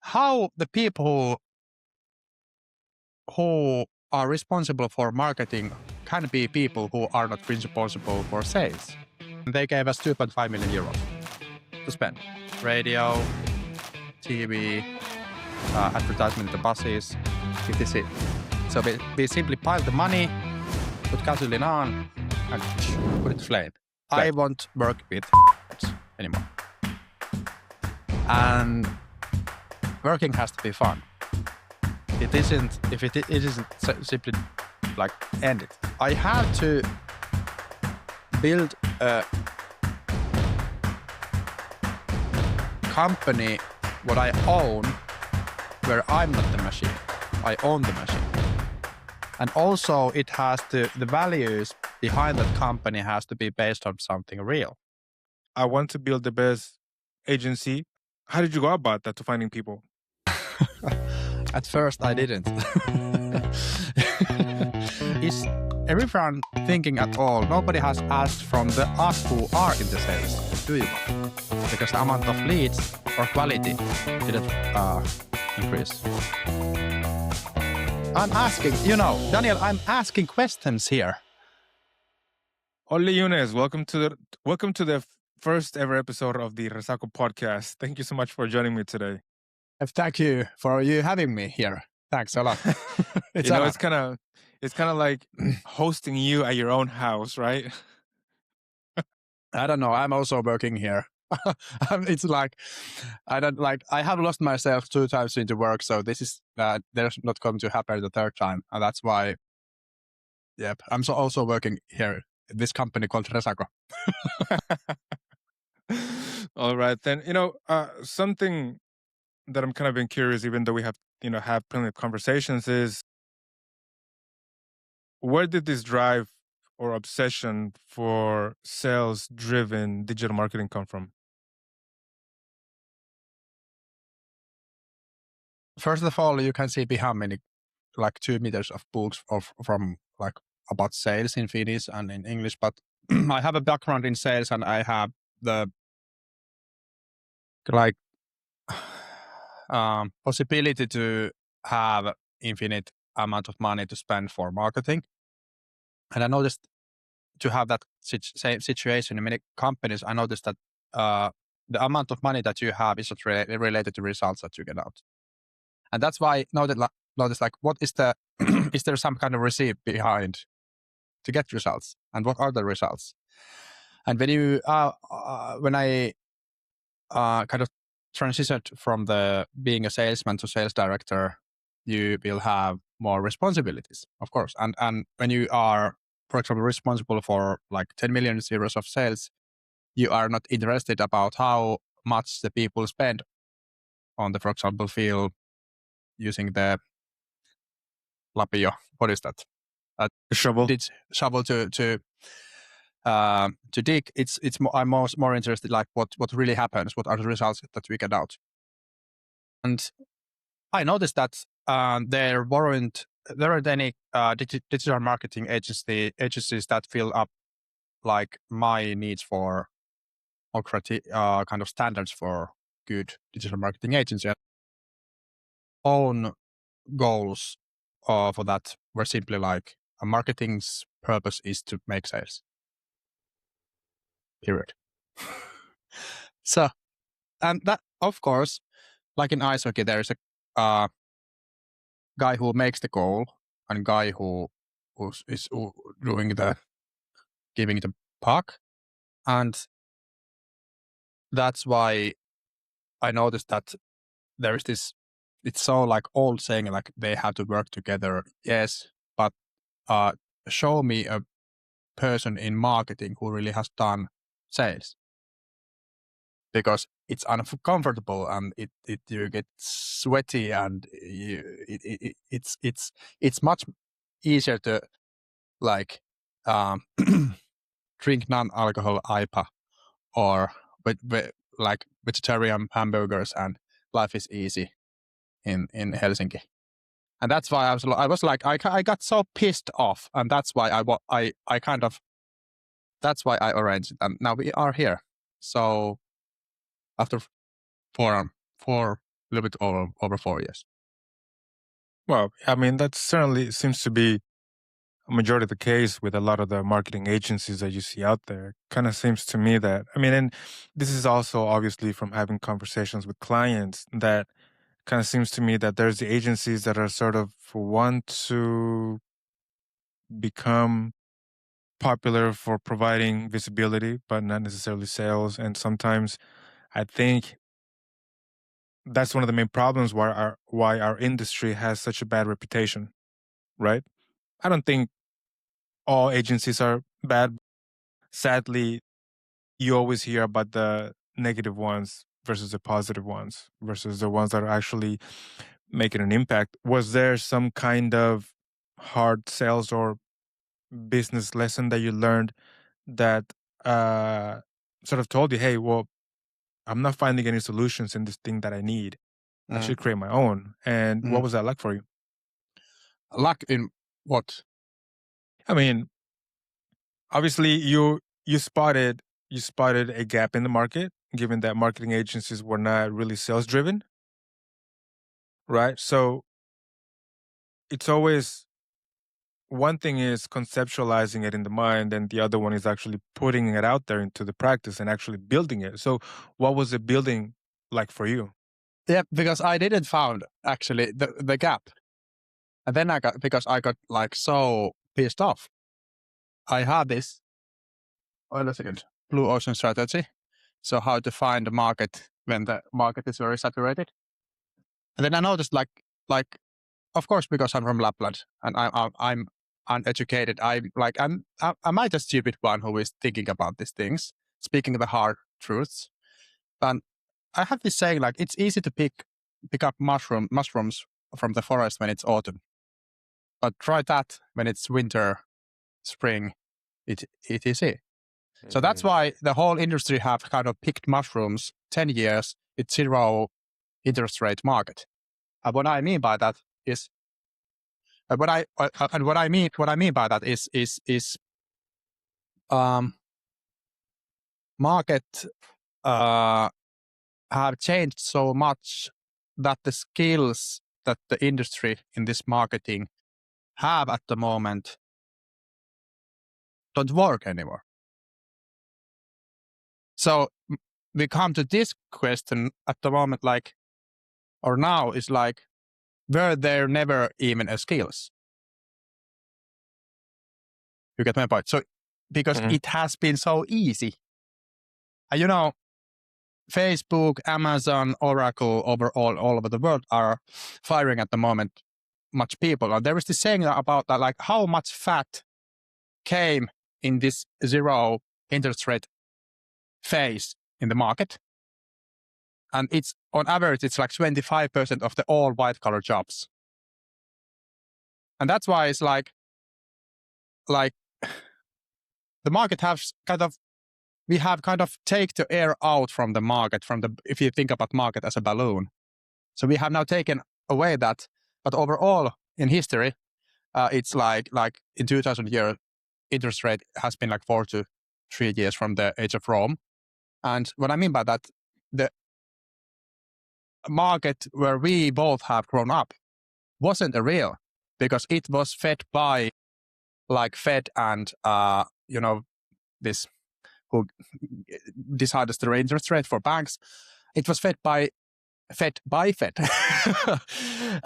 how the people who are responsible for marketing can be people who are not responsible for sales. They gave us 2.5 million euros to spend. Radio, TV, advertisement in the buses, etc. So we simply piled the money, put gasoline on, and put it to flame. I won't work with anymore. And working has to be fun. It isn't simply like end it. I have to build a company what I own where I'm not the machine. I own the machine. And also it has to, the values behind that company has to be based on something real. I want to build the best agency. How did you go about that to finding people? At first I didn't. Is everyone thinking at all? Nobody has asked from the us who are in the sales. Do you? Because the amount of leads or quality didn't increase. I'm asking, Daniel, I'm asking questions here. Olli Junes, welcome to the first ever episode of the Resaco Podcast. Thank you so much for joining me today. Thank you for you having me here. Thanks a lot. It's kind of like hosting you at your own house, right? I don't know. I'm also working here. It's like I have lost myself 2 times into work, so this is there's not going to happen the third time, and that's why. Yep, I'm also working here at this company called Resaco. All right, then something that I'm kind of been curious, even though we have plenty of conversations, is where did this drive or obsession for sales-driven digital marketing come from? First of all, you can see behind me like 2 meters of books from like about sales in Finnish and in English, but I have a background in sales and I have the like possibility to have infinite amount of money to spend for marketing. And I noticed to have that same situation in many companies, I noticed that the amount of money that you have is not related to results that you get out. And that's why I noticed like, what is the, is there some kind of receipt behind to get results? And what are the results? And when I kind of transitioned from being a salesman to sales director, you will have more responsibilities, of course. And when you are, for example, responsible for like 10 million euros of sales, you are not interested about how much the people spend on the, for example, field using the lapio. What is that? Shovel. Shovel to dig. I'm more interested like what really happens, what are the results that we get out. And I noticed that there weren't any digital marketing agencies that fill up like my needs for or kind of standards for good digital marketing agency. Own goals for that were simply like a marketing's purpose is to make sales. Period. So, and that, of course, like in ice hockey, there is a guy who makes the goal and a guy who is doing giving the puck. And that's why I noticed that there is this, it's so like old saying like they have to work together. Yes, but show me a person in marketing who really has done sales. Because it's uncomfortable and you get sweaty and it's much easier to like drink non-alcohol IPA or like vegetarian hamburgers and life is easy in Helsinki. And that's why I was like I got so pissed off, and that's why that's why I arranged it, and now we are here. So after 4 little bit over 4 years. Well, I mean, that certainly seems to be a majority of the case with a lot of the marketing agencies that you see out there. Kind of seems to me that, I mean, and this is also obviously from having conversations with clients, that kind of seems to me that there's the agencies that are sort of want to become popular for providing visibility, but not necessarily sales. And sometimes I think that's one of the main problems why our industry has such a bad reputation, right? I don't think all agencies are bad. Sadly, you always hear about the negative ones versus the positive ones versus the ones that are actually making an impact. Was there some kind of hard sales or business lesson that you learned that sort of told you, hey, well, I'm not finding any solutions in this thing that I need. I should create my own. And what was that like for you? Luck in what? I mean, obviously you spotted a gap in the market, given that marketing agencies were not really sales driven, right? So it's always, one thing is conceptualizing it in the mind, and the other one is actually putting it out there into the practice and actually building it. So what was the building like for you? Yeah, because I didn't found actually the gap. And then I got like so pissed off. I had this, wait a second, blue ocean strategy. So how to find the market when the market is very saturated. And then I noticed like, of course, because I'm from Lapland and I'm uneducated. Am I the stupid one who is thinking about these things, speaking the hard truths? And I have this saying, like, it's easy to pick up mushrooms from the forest when it's autumn, but try that when it's winter, spring. It is it. So that's why the whole industry have kind of picked mushrooms 10 years. It's zero interest rate market. And what I mean by that is, what I mean by that is market have changed so much that the skills that the industry in this marketing have at the moment don't work anymore. So we come to this question at the moment, like, or now is like, were there never even a skills? You get my point? So because it has been so easy. And Facebook, Amazon, Oracle, all over the world are firing at the moment much people. And there is this saying about that, like how much fat came in this zero interest rate phase in the market. And it's on average, it's like 25% of the all white collar jobs. And that's why it's like the market has we have kind of take the air out from the market, if you think about market as a balloon. So we have now taken away that, but overall in history, it's like in 2000 year interest rate has been like 4 to 3 years from the age of Rome. And what I mean by that, the market where we both have grown up wasn't a real, because it was fed by like Fed and this who decides the interest rate for banks. It was fed by Fed.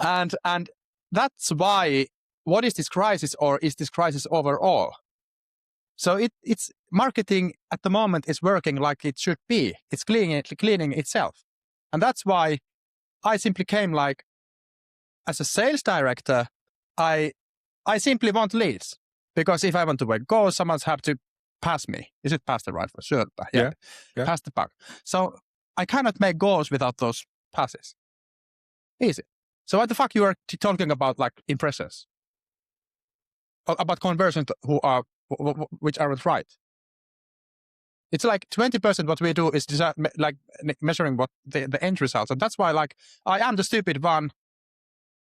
and that's why, what is this crisis, or is this crisis overall? So it's marketing at the moment is working like it should be. It's cleaning itself. And that's why I simply came like, as a sales director, I simply want leads. Because if I want to make goals, someone has to pass me. Is it pass the right for sure? Yeah. Pass the buck. So I cannot make goals without those passes. Easy. So what the fuck you are talking about, like impressions? About conversions which aren't right. It's like 20% what we do is like measuring what the end results. And that's why, like, I am the stupid one.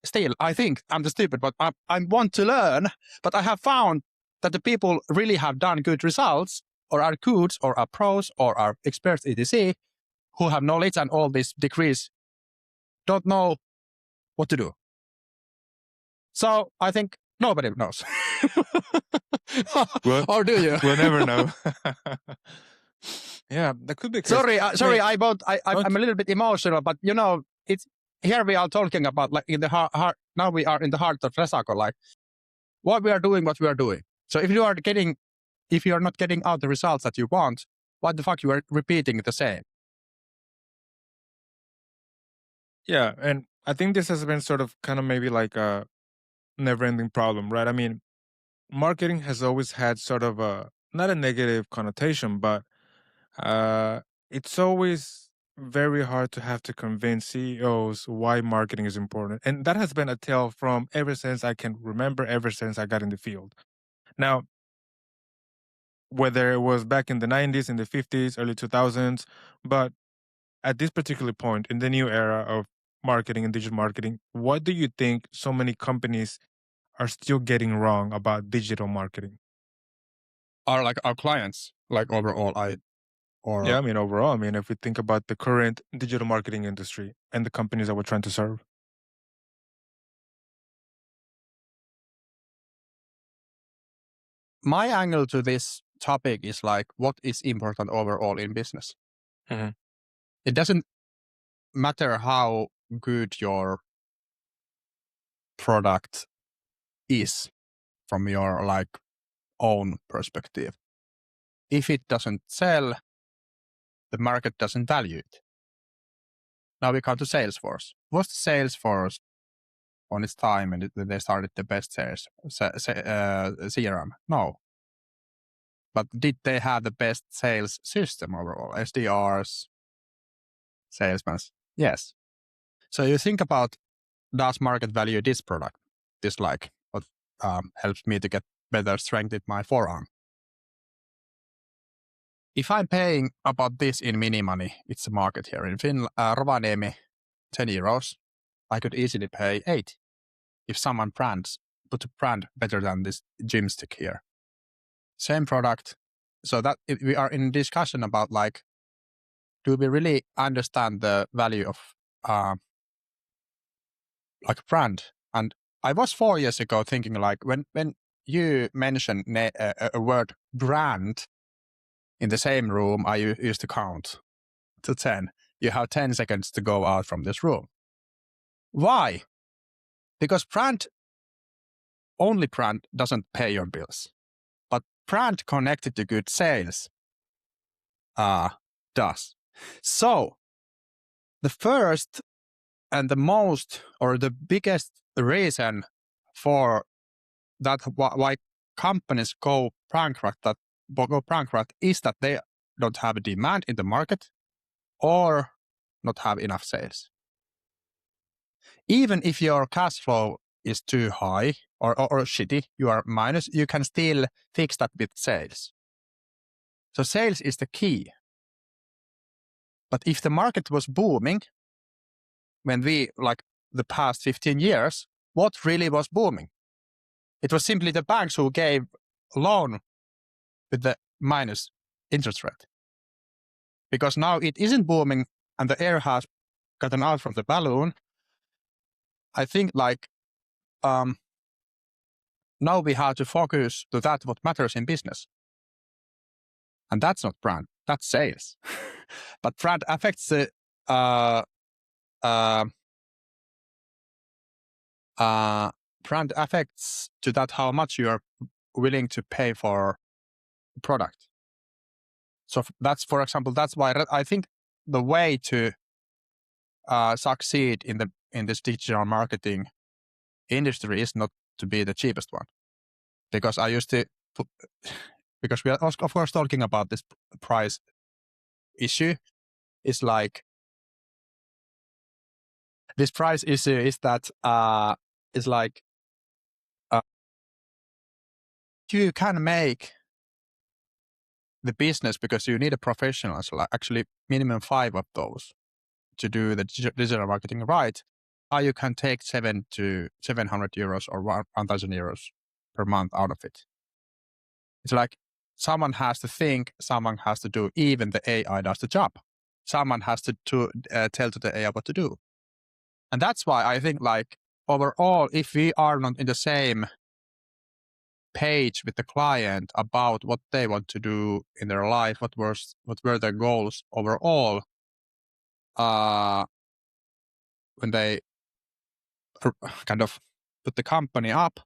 Still, I think I'm the stupid, but I want to learn. But I have found that the people really have done good results, or are good, or are pros, or are experts, etc., who have knowledge and all these degrees don't know what to do. So I think nobody knows. Or do you? We'll never know. Yeah, that could be a case. Sorry, I'm a little bit emotional, but it's here we are talking about like in the heart. Now we are in the heart of Resaco, like what we are doing. So if you are not getting out the results that you want, what the fuck you are repeating the same? Yeah, and I think this has been sort of kind of maybe like a never-ending problem, right? I mean, marketing has always had sort of a not a negative connotation, but it's always very hard to have to convince CEOs why marketing is important. And that has been a tale from ever since I can remember, ever since I got in the field. Now, whether it was back in the 90s, in the 50s, early 2000s, but at this particular point in the new era of marketing and digital marketing, what do you think so many companies are still getting wrong about digital marketing? Are like our clients, like overall, Yeah, I mean, overall, I mean, if we think about the current digital marketing industry and the companies that we're trying to serve. my angle to this topic is like, what is important overall in business? Mhm. It doesn't matter how good your product is from your like own perspective. If it doesn't sell, the market doesn't value it. Now we come to Salesforce. Was Salesforce on its time and they started the best sales CRM? No. But did they have the best sales system overall? SDRs, salesmen? Yes. So you think about, does market value this product? This like what helps me to get better strength in my forearm. If I'm paying about this in mini money, it's a market here in Finland, Rovaniemi, 10 euros, I could easily pay 8 if someone put a brand better than this gym stick here. Same product. So that if we are in discussion about like, do we really understand the value of like brand? And I was 4 years ago thinking like when you mention a word brand in the same room, I used to count to 10. You have 10 seconds to go out from this room. Why? Because only brand doesn't pay your bills, but brand connected to good sales does. So the first and the most or the biggest reason for that why companies go bankrupt is that they don't have a demand in the market or not have enough sales. Even if your cash flow is too high or shitty, you are minus, you can still fix that with sales. So sales is the key. But if the market was booming, when like the past 15 years, what really was booming? It was simply the banks who gave loan with the minus interest rate. Because now it isn't booming and the air has gotten out from the balloon. I think like now we have to focus to that what matters in business. And that's not brand, that's sales. But brand affects the brand affects to that how much you are willing to pay for the product. So that's, for example, that's why I think the way to succeed in this digital marketing industry is not to be the cheapest one. Because I used to, because we are of course talking about this price issue, is like, this price issue is that is like you can make the business because you need a professional, so like actually minimum 5 of those to do the digital marketing right. You can take 700 euros or 1,000 euros per month out of it. It's like someone has to think, someone has to do, even the AI does the job. Someone has to tell to the AI what to do. And that's why I think like overall, if we are not in the same page with the client about what they want to do in their life, what were their goals overall, when they kind of put the company up,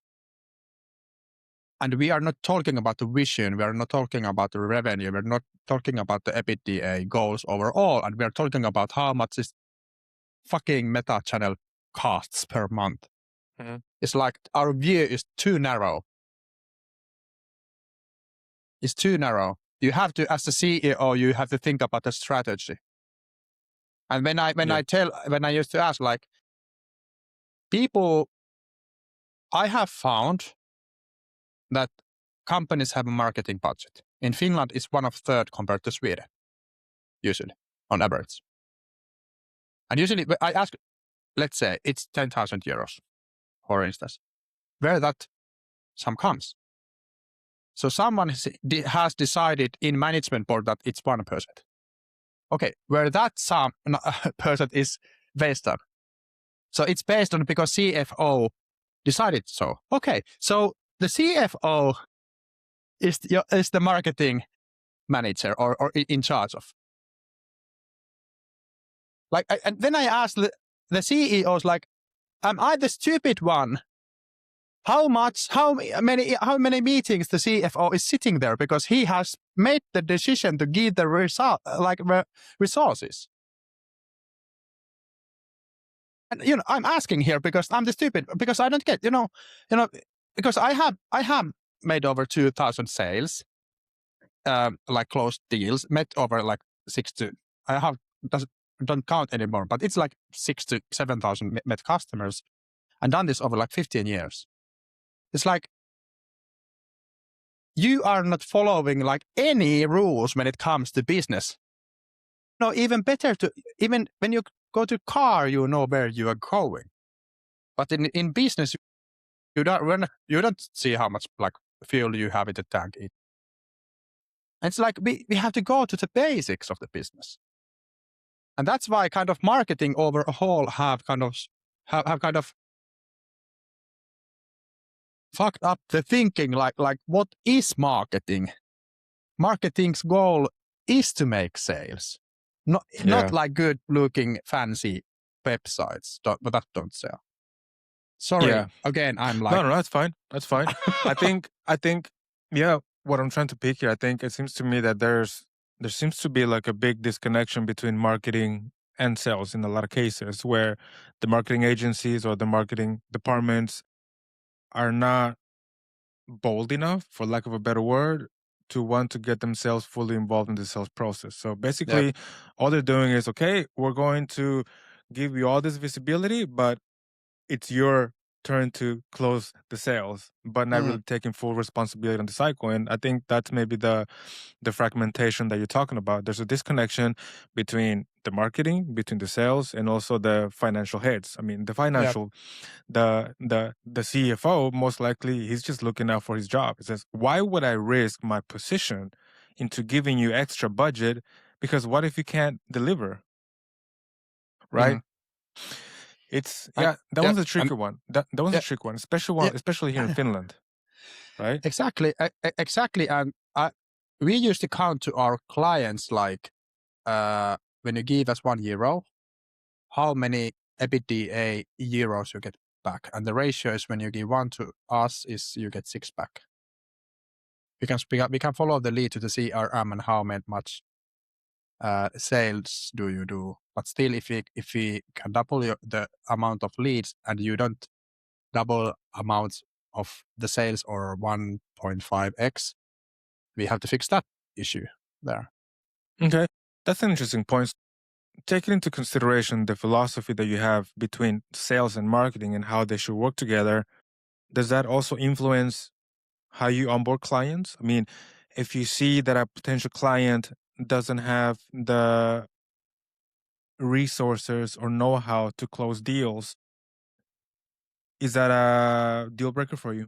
and we are not talking about the vision, we are not talking about the revenue, we're not talking about the EBITDA goals overall, and we are talking about how much this fucking meta channel costs per month. Mhm. It's like our view is too narrow. It's too narrow. You have to, as a CEO, you have to think about the strategy. And when I used to ask, like, people, I have found that companies have a marketing budget. In Finland, it's 1/3 compared to Sweden, usually, on average. And usually, I ask, let's say it's 10,000 euros, for instance, where that sum comes. So someone has decided in management board that it's 1%. Okay, where that sum percent is based on. So it's based on because CFO decided so. Okay, so the CFO is the marketing manager or in charge of. Like, and then I asked the CEOs, like, am I the stupid one? How many meetings the CFO is sitting there because he has made the decision to give the resources? And I'm asking here because I'm the stupid, because I don't get, because I have made over 2,000 sales, like closed deals, met over like don't count anymore, but it's like 6,000 to 7,000 met customers, and done this over like 15 years. It's like you are not following like any rules when it comes to business. No, even better even when you go to car, you know where you are going. But in business, you don't see how much like fuel you have in the tank. It's like we have to go to the basics of the business. And that's why kind of marketing overall have kind of fucked up the thinking, like what is marketing? Marketing's goal is to make sales. Not like good looking fancy websites, but that don't sell. Sorry, Yeah. again, I'm like No, that's fine. That's fine. I think, yeah, what I'm trying to pick here, I think it seems to me that there seems to be like a big disconnection between marketing and sales in a lot of cases, where the marketing agencies or the marketing departments are not bold enough, for lack of a better word, to want to get themselves fully involved in the sales process. So basically, all they're doing is, okay, we're going to give you all this visibility, but it's your turn to close the sales, but not really taking full responsibility on the cycle. And I think that's maybe the fragmentation that you're talking about. There's a disconnection between the marketing, between the sales, and also the financial heads. I mean, the financial, the CFO, most likely, he's just looking out for his job. He says, why would I risk my position into giving you extra budget? Because what if you can't deliver? Right? It's that one's a tricky one. That one's a tricky one, especially here in Finland, right? Exactly. And we used to count to our clients like when you give us €1, how many EBITDA euros you get back, and the ratio is when you give 1 to us is you get 6 back. We can follow the lead to the CRM and how much sales do you do. But still, if we can double the amount of leads and you don't double amounts of the sales or 1.5x, we have to fix that issue there. Okay, that's an interesting point. Taking into consideration the philosophy that you have between sales and marketing and how they should work together, does that also influence how you onboard clients? I mean, if you see that a potential client doesn't have the resources or know-how to close deals, is that a deal breaker for you?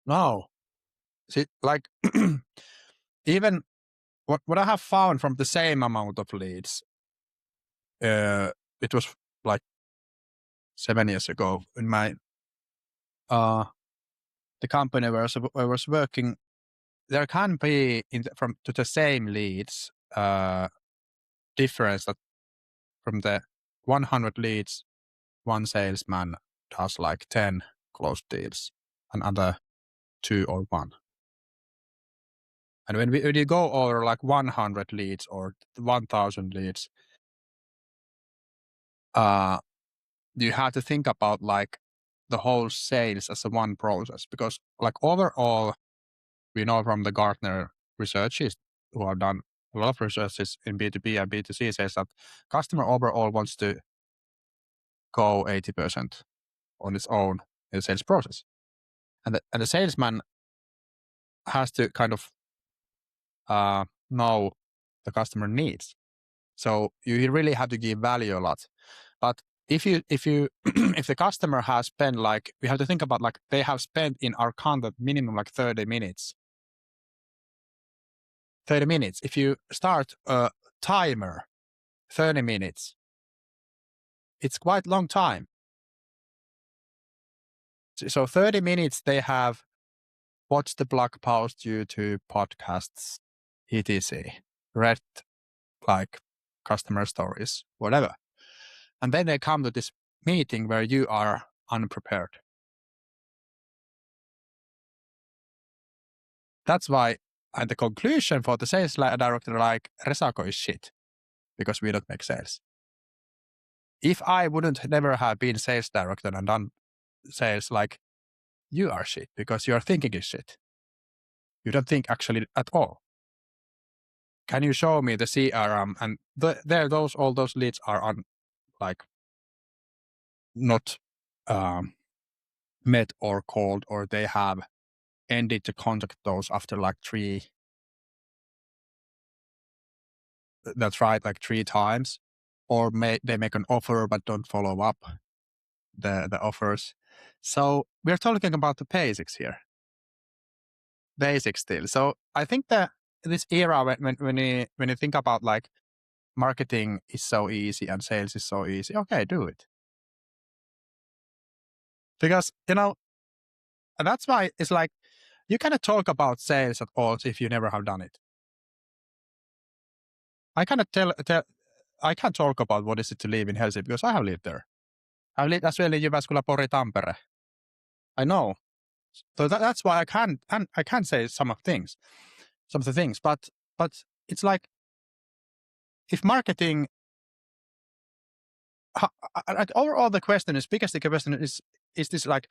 No. See, like even what I have found from the same amount of leads, it was like 7 years ago in my the company where I was working. There can be from to the same leads difference that from the 100 leads, one salesman does like 10 closed deals, and other 2 or 1. And when you go over like 100 leads or 1,000 leads, you have to think about like the whole sales as a one process, because like overall, we know from the Gartner researches who have done a lot of researches in B2B and B2C says that customer overall wants to go 80% on its own in the sales process. And the salesman has to kind of know the customer needs. So you really have to give value a lot. But if the customer has spent like, we have to think about like they have spent in our content minimum like 30 minutes. 30 minutes. If you start a timer, 30 minutes, it's quite long time. So 30 minutes they have watched the blog post, YouTube, podcasts, etc. Read like customer stories, whatever. And then they come to this meeting where you are unprepared. That's why the conclusion for the sales director like Resaco is shit, because we don't make sales. If I wouldn't never have been sales director and done sales, like you are shit because your thinking is shit. You don't think actually at all. Can you show me the CRM and all those leads are on like not met or called, or they have ended to contact those after like 3. That's right, like 3 times, or they make an offer but don't follow up the offers. So we're talking about the basics here. Basics still. So I think that this era when you think about like marketing is so easy and sales is so easy, okay, do it. Because, and that's why it's like, you cannot talk about sales at all if you never have done it. I cannot I can't talk about what is it to live in Helsinki because I have lived there. I've lived as well in Jyväskylä, Pori, Tampere. I know. So that's why I can't say some of the things, but it's like, if marketing, overall the question is, biggest question is this like,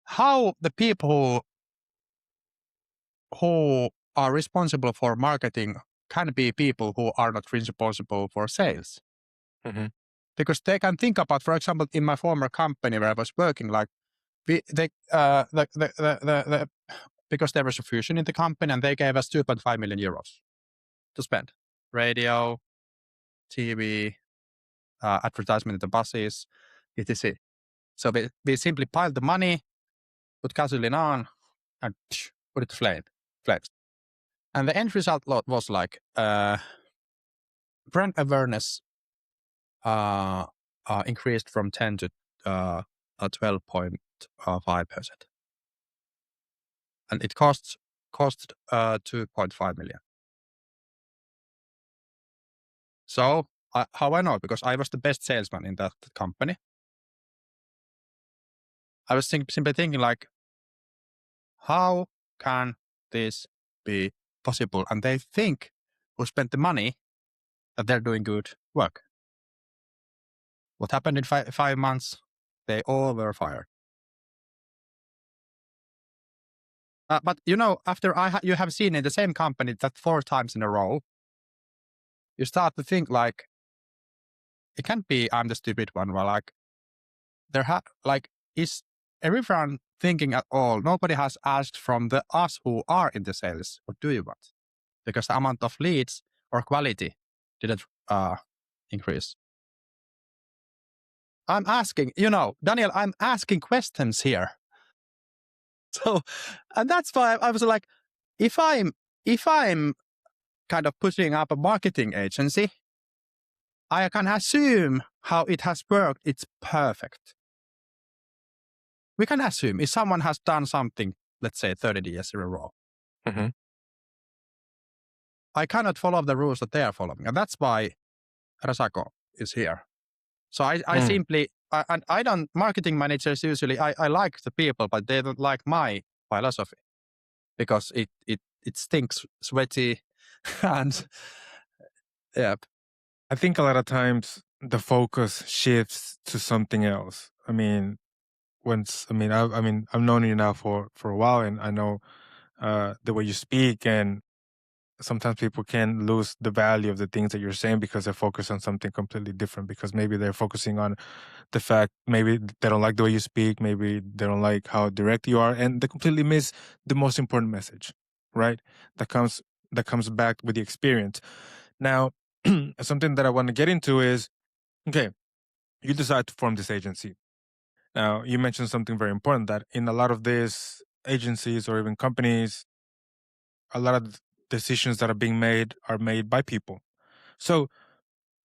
how the people who are responsible for marketing can be people who are not responsible for sales. Mm-hmm. Because they can think about, for example, in my former company where I was working, like because there was a fusion in the company and they gave us 2.5 million euros to spend. Radio, TV, advertisement in the buses, etc. So we simply piled the money, put gasoline on, and put it to flames. And the end result was like brand awareness increased from 10 to 12.5%. And it cost 2.5 million. So how I know? Because I was the best salesman in that company. I was simply thinking like, how can this be possible? And they think who spent the money that they're doing good work. What happened in 5 months? They all were fired. But after you have seen in the same company that 4 times in a row, you start to think like, it can't be I'm the stupid one. Well, like is everyone thinking at all? Nobody has asked from us who are in the sales, what do you want? Because the amount of leads or quality didn't increase. I'm asking, Daniel, I'm asking questions here. So, and that's why I was like, if I'm kind of putting up a marketing agency, I can assume how it has worked. It's perfect. We can assume if someone has done something, let's say 30 years in a row, Mm-hmm. I cannot follow the rules that they are following. And that's why Resaco is here. So I simply, and I don't, marketing managers usually, I like the people, but they don't like my philosophy because it stinks sweaty and yeah. I think a lot of times the focus shifts to something else. I mean, I've known you now for a while, and I know the way you speak, and sometimes people can lose the value of the things that you're saying because they're focused on something completely different, because maybe they're focusing on the fact, maybe they don't like the way you speak, maybe they don't like how direct you are, and they completely miss the most important message, right? That comes back with the experience. Now, something that I want to get into is, okay, you decide to form this agency. Now, you mentioned something very important, that in a lot of these agencies or even companies, a lot of decisions that are being made are made by people. So,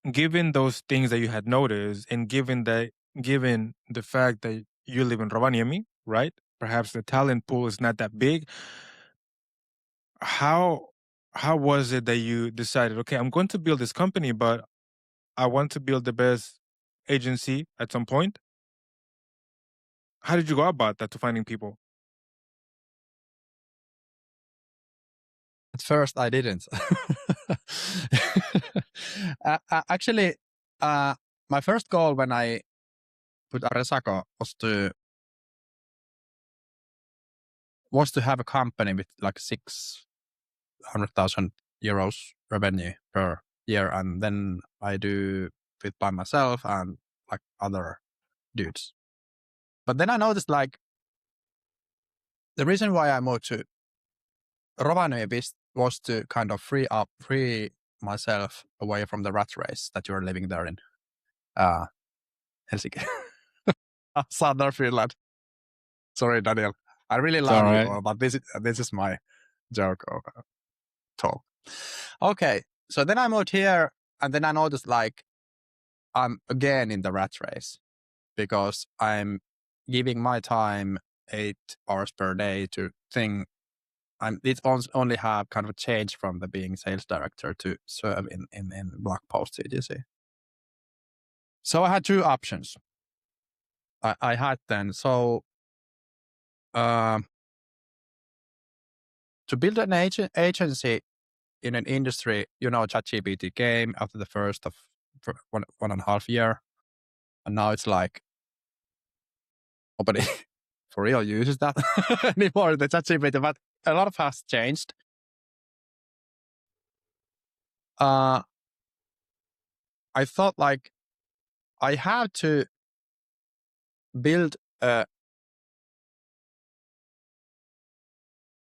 given those things that you had noticed, and given the fact that you live in Rovaniemi, right? Perhaps the talent pool is not that big. How was it that you decided, okay, I'm going to build this company, but I want to build the best agency at some point? How did you go about that, to finding people? At first, I didn't. Actually, my first goal when I put Resaco was to have a company with like 600,000 euros revenue per year, and then I do it by myself and like other dudes. But then I noticed like the reason why I moved to Rovaniemi was to kind of free myself away from the rat race that you're living there in Helsinki, Southern Finland. Sorry, Daniel. I really It's all love you right. all, but this is my joke of talk. Okay, so then I moved here, and then I noticed like I'm again in the rat race because I'm giving my time 8 hours per day to think. It only have kind of a change from the being sales director to serve in blog posts, you see. So I had two options. I had then, so to build an agency in an industry, ChatGPT came after the first of 1.5 year. And now it's like nobody for real uses that anymore, the ChatGPT, but a lot of has changed. I thought like I had to build a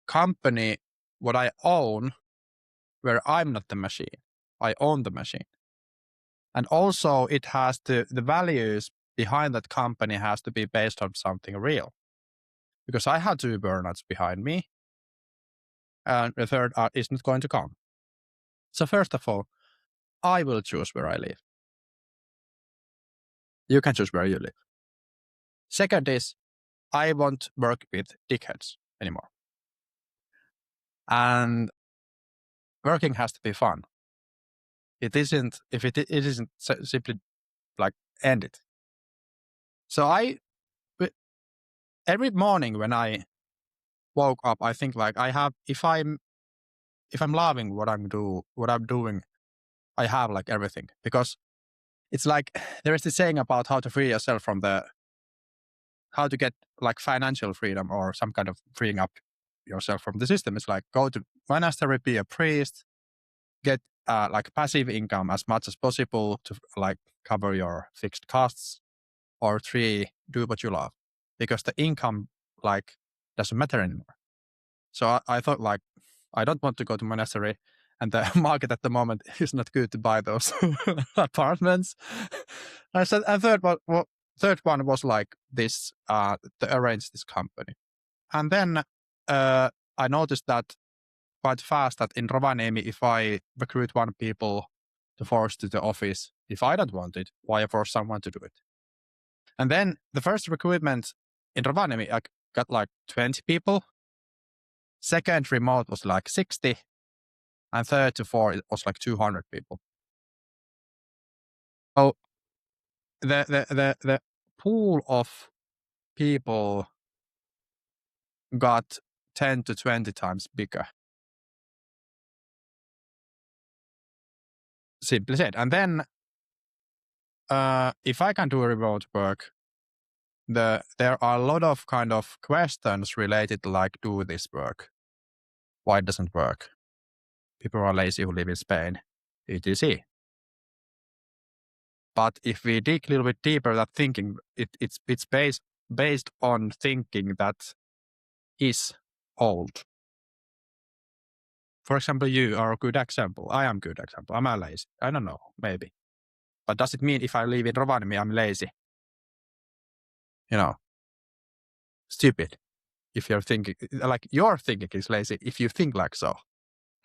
company what I own where I'm not the machine. I own the machine. And also it has the values behind that company has to be based on something real. Because I had 2 burnouts behind me and the third is not going to come. So first of all, I will choose where I live. You can choose where you live. Second is, I won't work with dickheads anymore. And working has to be fun. It isn't, if it isn't simply like end it. So every morning when I woke up, I think like if I'm loving what I'm doing, I have like everything, because it's like there is this saying about how to free yourself from how to get like financial freedom or some kind of freeing up yourself from the system. It's like go to monastery, be a priest, get like passive income as much as possible to like cover your fixed costs, or 3, do what you love, because the income like doesn't matter anymore. So I thought like I don't want to go to monastery, and the market at the moment is not good to buy those apartments. I said, and third one was like this, to arrange this company. And then I noticed that quite fast that in Rovaniemi, if I recruit 1 people to force to the office. If I don't want it, why force someone to do it? And then the first recruitment in Rovaniemi, I got like 20 people. Second remote was like 60. And third to fourth, it was like 200 people. So the pool of people got 10 to 20 times bigger. Simply said. And then if I can do remote work, there are a lot of kind of questions related to like, do this work? Why it doesn't work? People are lazy who live in Spain, etc. But if we dig a little bit deeper, that thinking, it's based on thinking that is old. For example, you are a good example. I am a good example. I'm a lazy. I don't know, maybe. But does it mean if I live in Rovaniemi, I'm lazy? Stupid. If you're thinking, like your thinking is lazy, if you think like so.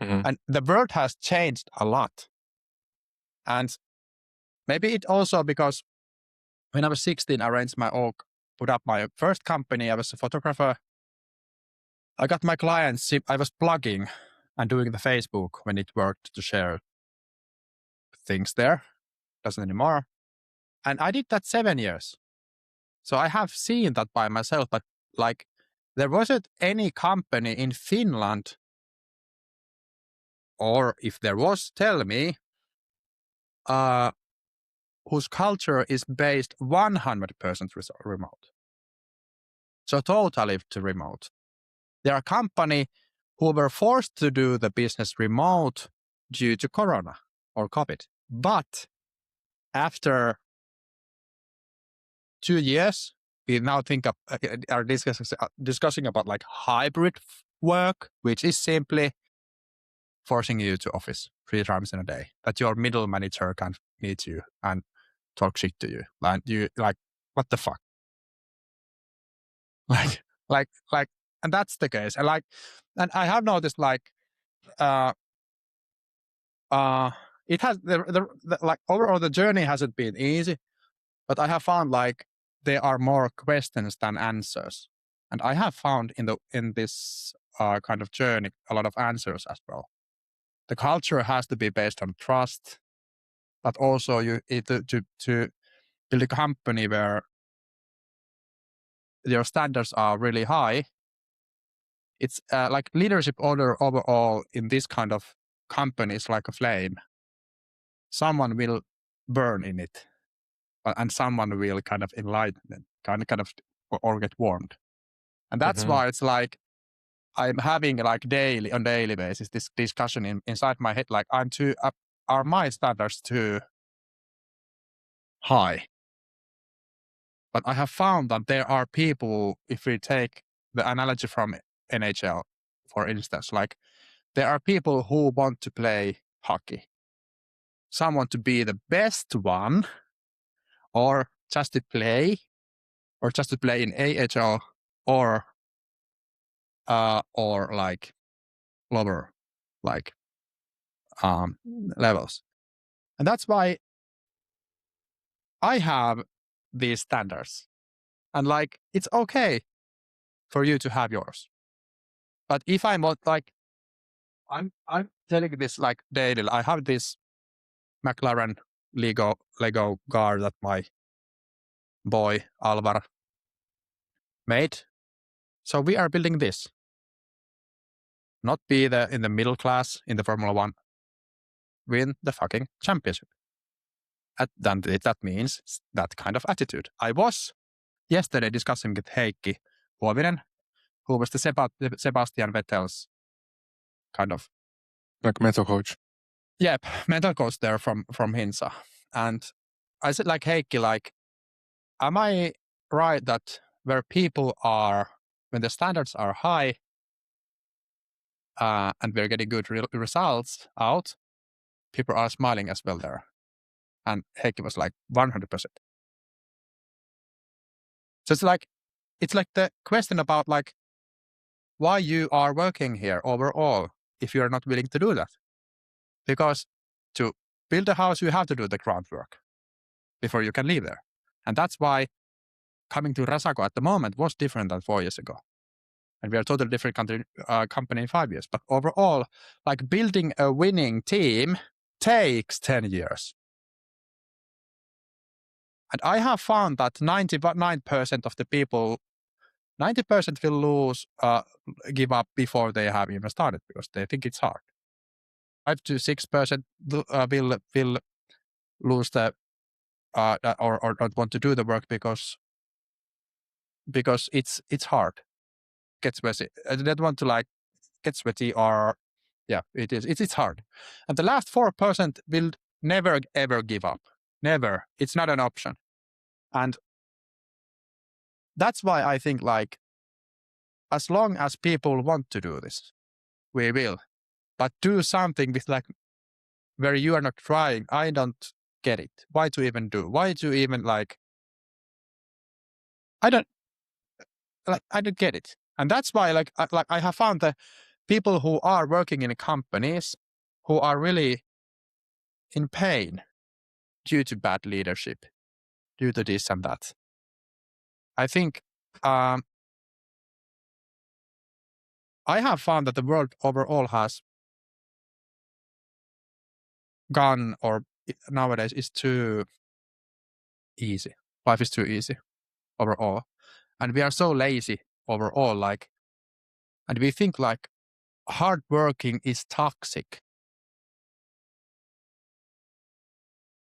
Mhm. And the world has changed a lot. And maybe it also because when I was 16, I arranged my own, put up my first company. I was a photographer. I got my clients. I was blogging and doing the Facebook when it worked to share things there. Doesn't anymore. And I did that 7 years. So I have seen that by myself, but like there wasn't any company in Finland, or if there was, tell me, whose culture is based 100% remote. So totally to remote. There are companies who were forced to do the business remote due to Corona or COVID. But after 2 years, we now are discussing about like hybrid work, which is simply forcing you to office 3 times in a day, that your middle manager can meet you and talk shit to you. And you like, what the fuck? Like, and that's the case. And I have noticed it has like overall the journey hasn't been easy, but I have found like there are more questions than answers. And I have found in this kind of journey a lot of answers as well. The culture has to be based on trust, but also to build a company where your standards are really high. It's like leadership order overall in this kind of company is like a flame. Someone will burn in it, and someone will kind of enlighten it, kind of or get warmed. And that's Mhm. why it's like I'm having like on daily basis this discussion inside my head, like are my standards too high? But I have found that there are people, if we take the analogy from NHL, for instance, like there are people who want to play hockey. Some want to be the best one, or just to play in AHL, or like lower like levels. And that's why I have these standards. And like it's okay for you to have yours. But if I'm not like I'm telling this like daily, I have this McLaren Lego car that my boy Alvar made. So we are building this. Not be in the middle class in the Formula One. Win the fucking championship. That means that kind of attitude. I was yesterday discussing with Heikki Huovinen, who was the Sebastian Vettel's kind of Like mental coach. Yep, mental coach there from Hinsa. And I said like, Heikki, like, am I right that where people are, when the standards are high and we're getting good results out, people are smiling as well there. And Heikki was like 100%. So it's like the question about like why you are working here overall if you're not willing to do that. Because to build a house, you have to do the groundwork before you can live there. And that's why coming to Resaco at the moment was different than 4 years ago. And we are a totally different company in 5 years. But overall, like building a winning team takes 10 years. And I have found that 99% of the people, 90% will lose, give up before they have even started because they think it's hard. 5 to 6% will lose the or don't want to do the work because it's hard, get sweaty. I don't want to like get sweaty or it's hard. And the last 4% will never ever give up. Never. It's not an option. And that's why I think like as long as people want to do this, we will. But do something with like where you are not trying. I don't get it. Why to even do? Why to even like I don't get it. And that's why I have found that people who are working in companies who are really in pain due to bad leadership, due to this and that. I think I have found that the world overall has gone, or nowadays is too easy. Life is too easy overall. And we are so lazy overall, like, and we think like hard working is toxic.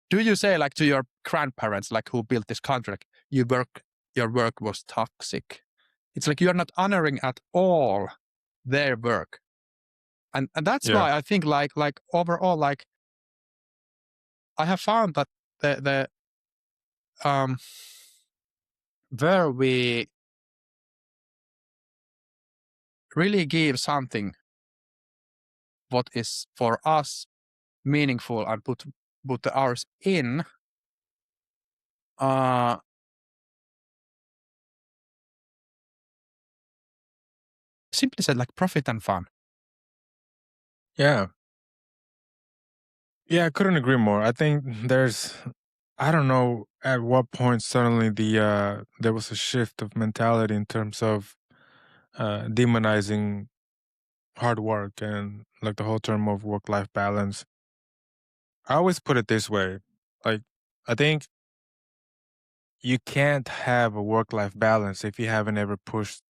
Do you say like to your grandparents, like who built this country, like, your work was toxic? It's like you're not honoring at all their work. And that's why I think like overall, like I have found that the where we really give something what is for us meaningful and put the hours in, simply said like profit and fun. Yeah, I couldn't agree more. I think I don't know at what point suddenly there was a shift of mentality in terms of demonizing hard work and like the whole term of work-life balance. I always put it this way. Like, I think you can't have a work-life balance if you haven't ever pushed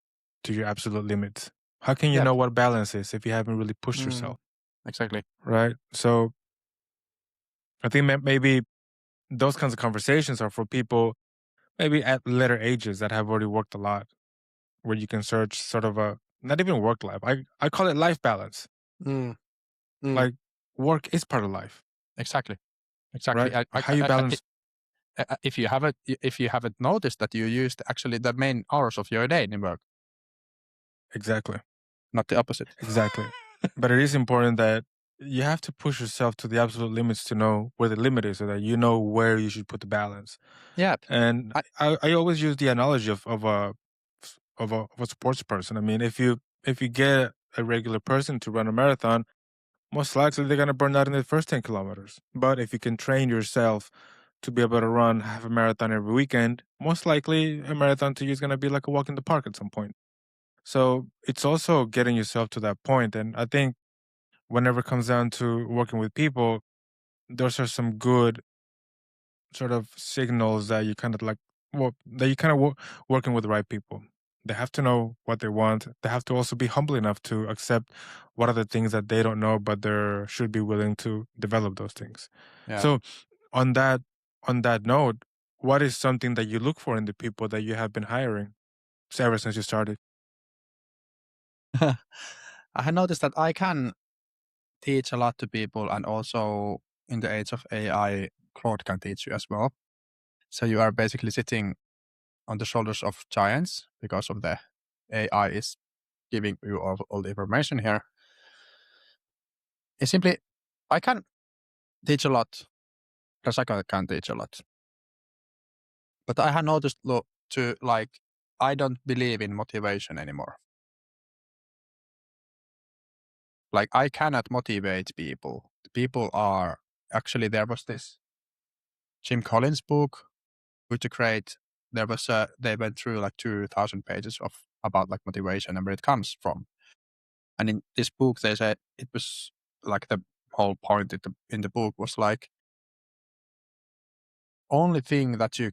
to your absolute limits. How can you know what balance is if you haven't really pushed yourself? Exactly. Right? So I think maybe those kinds of conversations are for people maybe at later ages that have already worked a lot, where you can search sort of a, not even work life. I call it life balance. Like work is part of life. Exactly. Right? How you balance. If you haven't noticed that you used actually the main hours of your day in work. Exactly. Not the opposite. Exactly. But it is important that you have to push yourself to the absolute limits to know where the limit is, so that you know where you should put the balance. Yeah. And I always use the analogy of a sports person. I mean, if you get a regular person to run a marathon, most likely they're going to burn out in the first 10 kilometers. But if you can train yourself to be able to run half a marathon every weekend, most likely a marathon to you is going to be like a walk in the park at some point. So it's also getting yourself to that point. And I think whenever it comes down to working with people, those are some good sort of signals that you kind of like, working with the right people. They have to know what they want. They have to also be humble enough to accept what are the things that they don't know, but they should be willing to develop those things. Yeah. So on that note, what is something that you look for in the people that you have been hiring ever since you started? I have noticed that I can teach a lot to people, and also in the age of AI, Claude can teach you as well. So you are basically sitting on the shoulders of giants because of the AI is giving you all the information here. It's simply, I can teach a lot. Resaco can teach a lot. But I have noticed I don't believe in motivation anymore. Like I cannot motivate people. People are actually there was this Jim Collins book, Good to Great. There was they went through like 2,000 pages of about like motivation and where it comes from. And in this book, they said it was like the whole point in the book was like only thing that you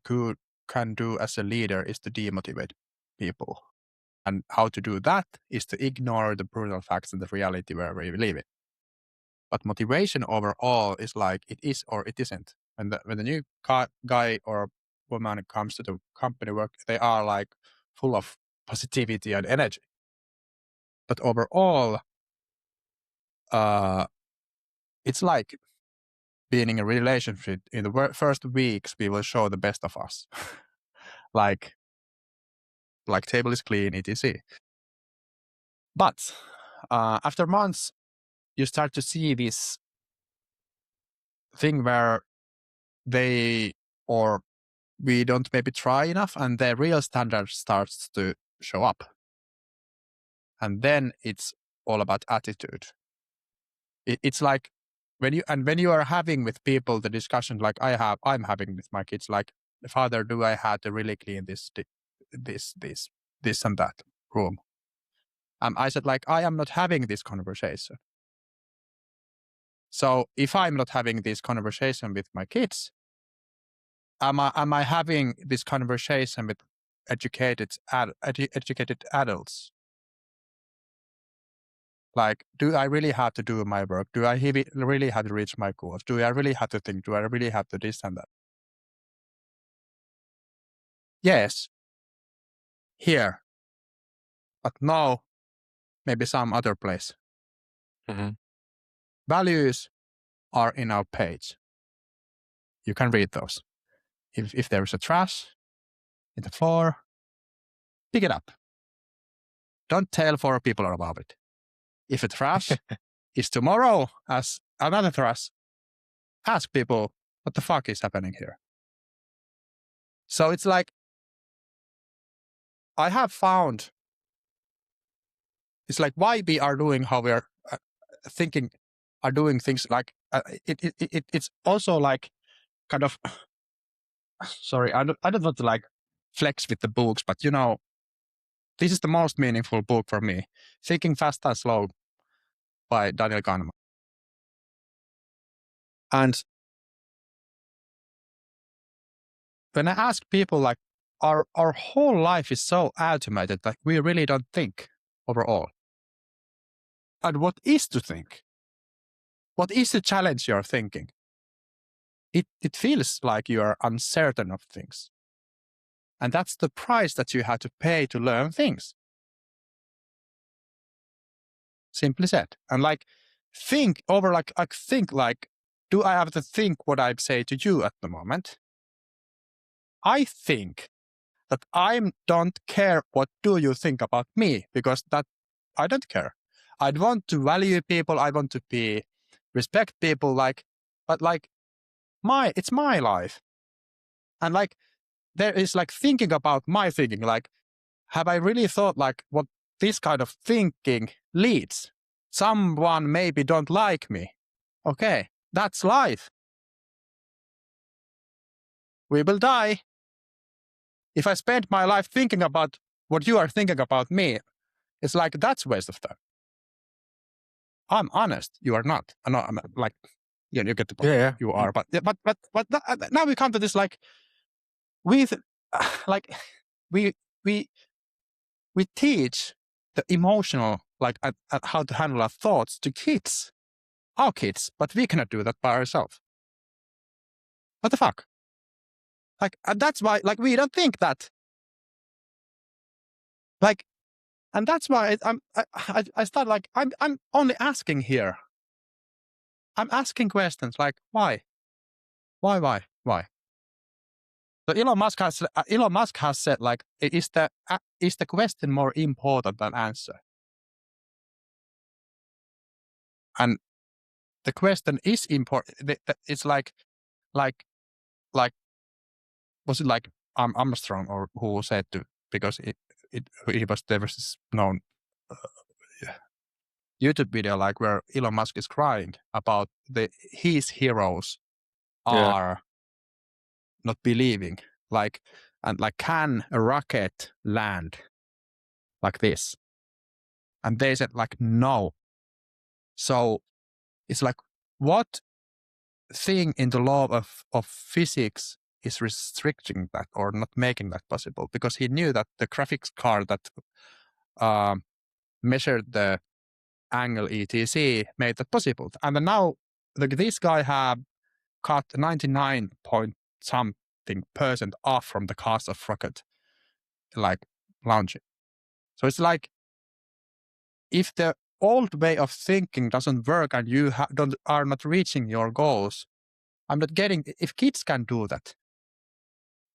can do as a leader is to demotivate people. And how to do that is to ignore the brutal facts and the reality where we live in. But motivation overall is like it is or it isn't. When the new guy or woman comes to the company work, they are like full of positivity and energy. But overall, it's like being in a relationship. In the first weeks, we will show the best of us. like table is clean, etc. But after months, you start to see this thing where we don't maybe try enough, and the real standard starts to show up. And then it's all about attitude. It's like when you are having with people the discussion like I'm having with my kids, like, Father, do I have to really clean this and that room? I said, like, I am not having this conversation. So if I'm not having this conversation with my kids, am I having this conversation with educated adults? Like, do I really have to do my work? Do I really have to reach my goals? Do I really have to think? Do I really have to this and that? Yes, here, but no, maybe some other place. Mm-hmm. Values are in our page. You can read those. If there is a trash in the floor, pick it up. Don't tell 4 people about it. If a trash is tomorrow as another trash, ask people, what the fuck is happening here? So it's like, I have found, it's like why we are doing how we are thinking, are doing things like, it's also like kind of, sorry, I don't want to like flex with the books, but this is the most meaningful book for me. Thinking Fast and Slow by Daniel Kahneman. And when I ask people, like, our whole life is so automated that we really don't think overall. And what is to think? What is to challenge your thinking? It feels like you are uncertain of things. And that's the price that you have to pay to learn things. Simply said. And like, think, do I have to think what I say to you at the moment? I think that I don't care what do you think about me, because that I don't care. I want to value people. I want to respect people, but it's my life. And like, there is like thinking about my thinking, like, have I really thought like what this kind of thinking leads? Someone maybe don't like me. Okay, that's life. We will die. If I spend my life thinking about what you are thinking about me, it's like, that's waste of time. I'm honest. You are not. I'm like, you get the point. Yeah. You are, but now we come to this, like, with like we teach the emotional, like, how to handle our thoughts to kids, our kids, but we cannot do that by ourselves. What the fuck? Like, and that's why, like, we don't think that. Like, and that's why I start, like, I'm only asking here. I'm asking questions like, why? So Elon Musk has said, like, is the question more important than answer? And the question is important. It's like was it like Armstrong or who said to, because he was, there was this known YouTube video like where Elon Musk is crying about his heroes Yeah. are not believing, like, and like, can a rocket land like this? And they said like, no. So it's like, what thing in the law of physics is restricting that or not making that possible? Because he knew that the graphics card that measured the angle etc made that possible. And then now this guy have cut 99 point something percent off from the cost of rocket like launching. So it's like, if the old way of thinking doesn't work and you are not reaching your goals, I'm not getting, if kids can do that,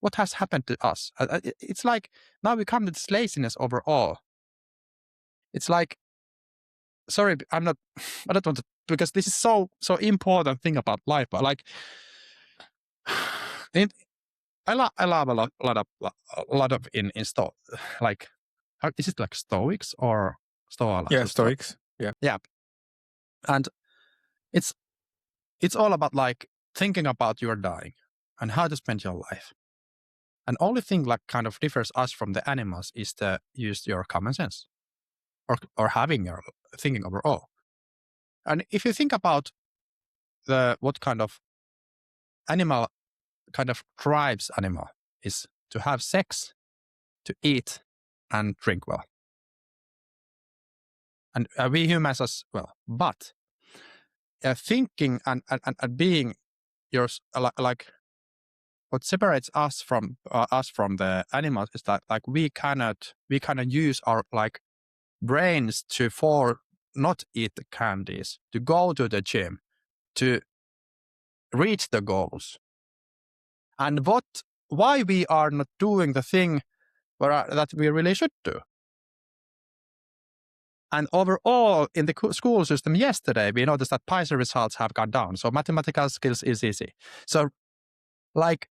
what has happened to us? It's like, now we come to this laziness overall. It's like, sorry, I don't want to, because this is so important thing about life, but like, I love a lot of in Sto, like, is it like Stoics or Stoa? Yeah, Stoics. Yeah. Yeah. And it's all about like thinking about your dying and how to spend your life. And only thing like kind of differs us from the animals is to use your common sense or having your thinking overall. And if you think about what kind of animal kind of drives animal is to have sex, to eat, and drink well. And we humans as well. But thinking and being yours, like what separates us from the animals is that like we cannot use our like brains to not eat the candies, to go to the gym, to reach the goals. And why we are not doing the thing that we really should do. And overall, in the school system yesterday, we noticed that PISA results have gone down. So mathematical skills is easy. So like,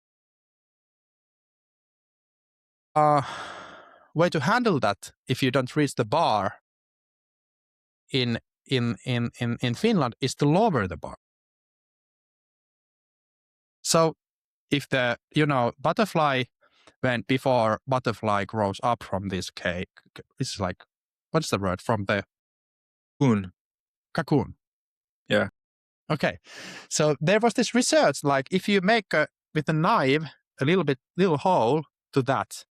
way to handle that if you don't reach the bar in Finland is to lower the bar. So if the butterfly, before butterfly grows up from this cake, it's like, what's the word, from the cocoon. Yeah. Okay. So there was this research, like if you make with a knife a little hole to that,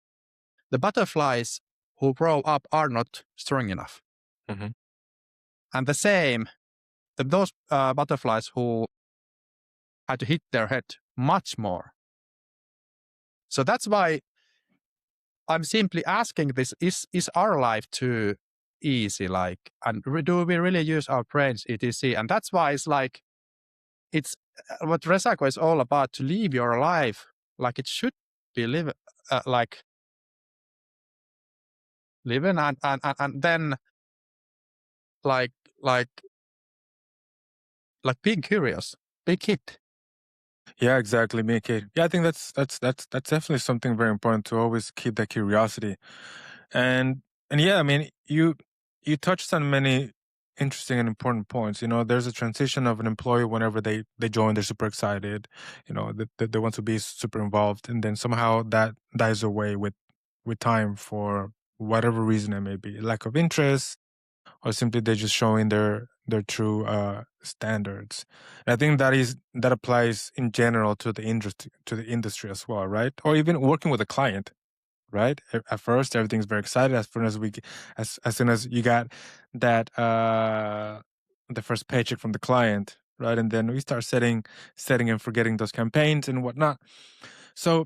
the butterflies who grow up are not strong enough. Mm-hmm. And the same, those butterflies who had to hit their head much more. So that's why I'm simply asking this, is our life too easy? Like, and do we really use our brains, etc? And that's why it's like, it's what Resaco is all about, to live your life like it should be living, like living and then like being curious, be kid. Yeah, exactly. Me, kid. Yeah, I think that's definitely something very important, to always keep that curiosity. And yeah, I mean, you touched on many interesting and important points. There's a transition of an employee whenever they join, they're super excited. They want to be super involved, and then somehow that dies away with time, for whatever reason it may be, lack of interest, or simply they're just showing their true standards. And I think that applies in general to the industry as well, right? Or even working with a client, right? At first, everything's very excited. As soon as you got that the first paycheck from the client, right? And then we start setting and forgetting those campaigns and whatnot. So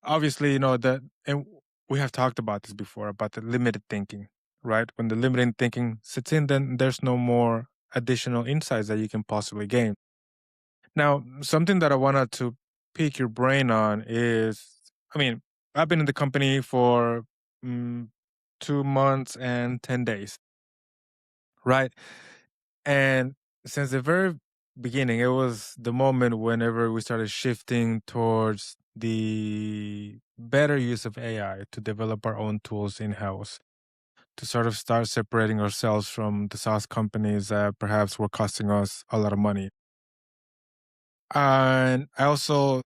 obviously, and we have talked about this before, about the limited thinking, right? When the limited thinking sits in, then there's no more additional insights that you can possibly gain. Now, something that I wanted to pick your brain on is, I mean, I've been in the company for 2 months and 10 days, right? And since the very beginning, it was the moment whenever we started shifting towards the better use of AI to develop our own tools in-house, to sort of start separating ourselves from the SaaS companies that perhaps were costing us a lot of money. And I want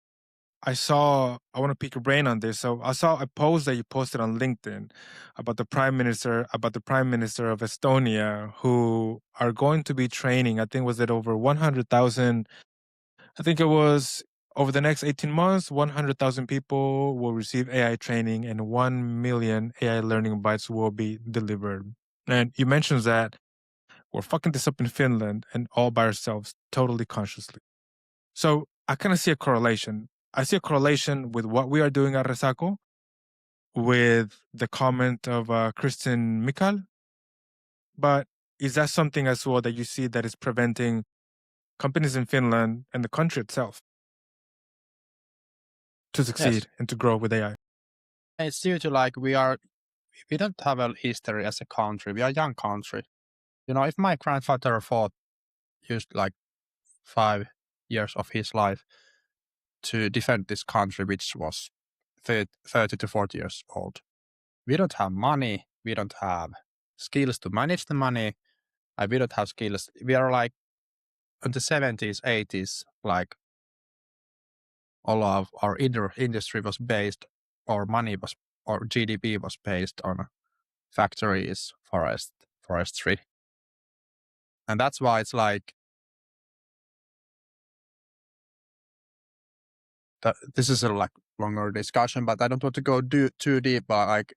to pick your brain on this. So I saw a post that you posted on LinkedIn about the prime minister of Estonia, who are going to be training, I think was it over 100,000, I think it was over the next 18 months, 100,000 people will receive AI training and 1 million AI learning bites will be delivered. And you mentioned that we're fucking this up in Finland and all by ourselves, totally consciously. So I kind of see a correlation. I see a correlation with what we are doing at Resaco, with the comment of Kristen Mikal. But is that something as well that you see that is preventing companies in Finland and the country itself to succeed and to grow with AI? It's due to we don't have a history as a country. We are a young country. If my grandfather used 5 years of his life to defend this country, which was 30 to 40 years old. We don't have money. We don't have skills to manage the money. We don't have skills. We are in the 70s, 80s, all of our industry was based, or GDP was based on factories, forestry. And that's why it's this is a longer discussion, but I don't want to go too deep. But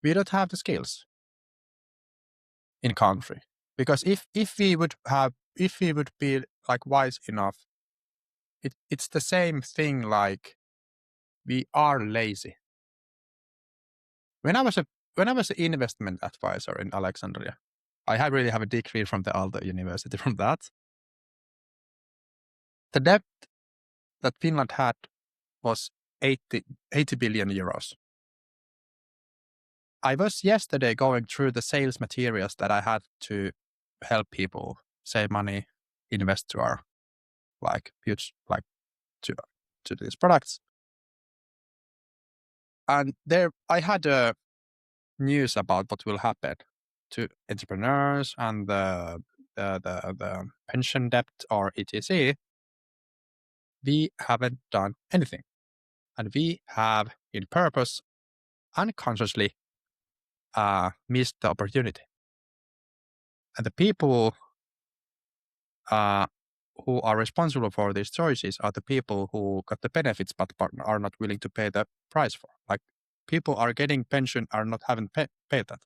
we don't have the skills in country, because if we would be wise enough, it's the same thing. We are lazy. When I was an investment advisor in Alexandria, I really have a degree from the Aalto University from that. The debt that Finland had was 80 billion euros. I was yesterday going through the sales materials that I had to help people save money, invest to our huge to these products. And there I had news about what will happen to entrepreneurs and the pension debt or etc. We haven't done anything. And we have, in purpose, unconsciously missed the opportunity. And the people who are responsible for these choices are the people who got the benefits but are not willing to pay the price for. People are getting pension haven't paid that.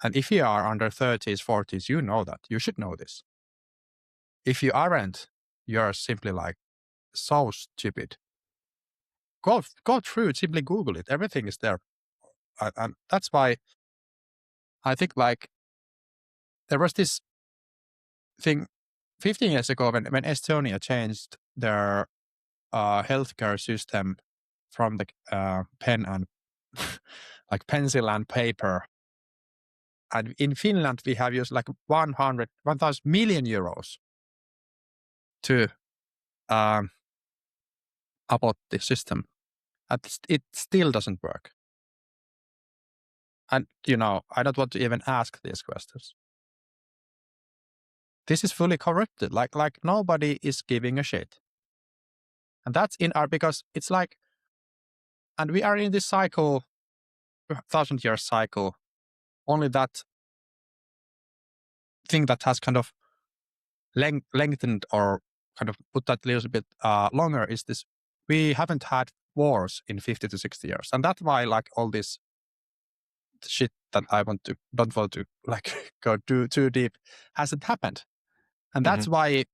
And if you are under 30s, 40s, you know that. You should know this. If you aren't, you're simply so stupid. Go through it, simply Google it. Everything is there. And that's why I think there was this thing 15 years ago when Estonia changed their healthcare system from the pen and pencil and paper. And in Finland, we have used 1,000 million euros to about the system. And it still doesn't work. And, I don't want to even ask these questions. This is fully corrupted. Nobody is giving a shit. And that's because it's and we are in this cycle, 1,000-year cycle. Only that thing that has kind of lengthened or kind of put that a little bit longer is this. We haven't had wars in 50 to 60 years. And that's why all this shit that I don't want to go too deep hasn't happened. And that's why